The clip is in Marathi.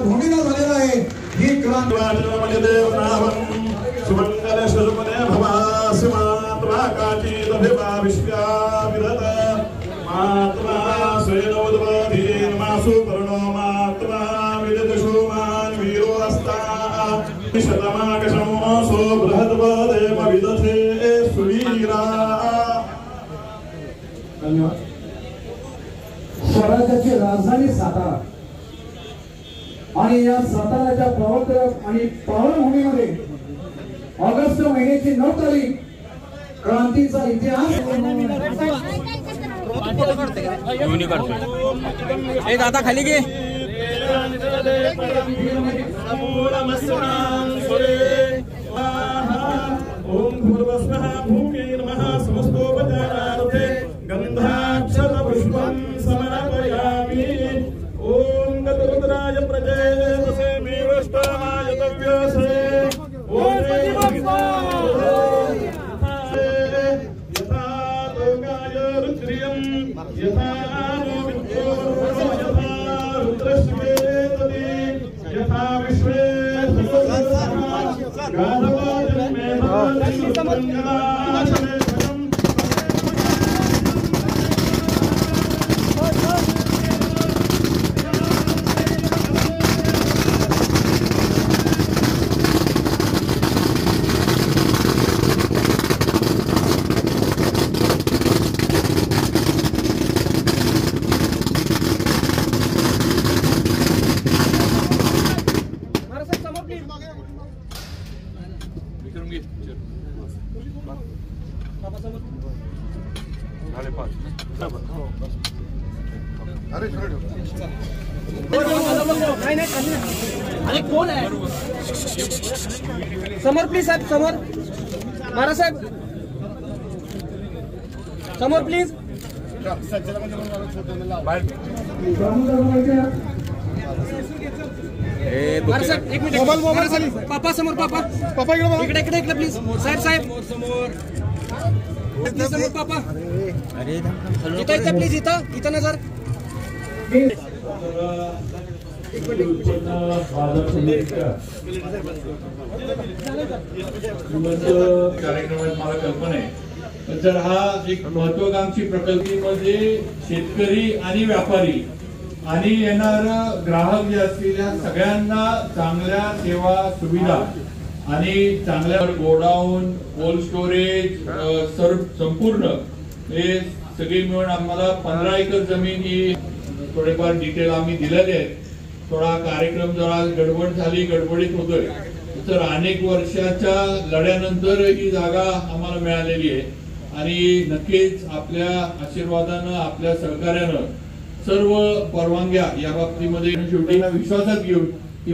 भूमिका झालेला आहे। ही क्रांती सुमंगल शुभने भवासि मात्मा काचिद विश्वा विरत मात्मा स्वेनोद्वधीन मासु कर्णो मात्मा विदशुमान वीरो अस्ता शतमाकशमो सो बृहद्वदेव विदथे सुवीरा। धन्यवाद। स्वराज्याची राजधानी सातारा आणि या साताराच्या प्रवर्तक आणि पावनभूमीमध्ये ऑगस्ट महिन्याची 9 तारीख क्रांतीचा इतिहास। दादा खाली घे। ओम भूर्भुवः भूमे नमः समस्तोपचारार्थे गंधाक्षत पुष्पं समर्पयामि। ओम गतरुद्राय प्रजयसे मेवष्टाय तव्यसे ओम यथा लोकाय रुद्रियं यथा विद्यो यथा रुद्रस्य तदि यथा विश्वे अरे कोण आहे समोर प्लीज साहेब समोर महाराज साहेब समोर प्लीज। महाराज साहेब एक मिनिट मोबाईल पापा समोर पापा इकडे इकडे इकडे प्लीज साहेब साहेब समोर पापा अरे इथं इथं प्लीज इथं नजर। कार्यक्रमात मला कल्पना आहे तर हा एक महत्वाकांक्षी प्रकल्पामध्ये शेतकरी आणि व्यापारी आणि येणार ग्राहक जे असतील या सगळ्यांना चांगल्या सेवा सुविधा आणि चांगल्या गोडाऊन कोल्ड स्टोरेज संपूर्ण हे सगळी मिळून आम्हाला 15 एकर जमीन ही थोडेफार डिटेल आम्ही दिलेले आहेत। थोडा कार्यक्रम जरा गडबड झाली गडबडीत होतोय तर अनेक वर्षाच्या लढ्यानंतर ही जागा आम्हाला मिळालेली आहे आणि नक्कीच आपल्या आशीर्वादानं आपल्या सहकार्यानं सर्व परवानग्या या बाबतीमध्ये शेवटी विश्वासात घेऊन ही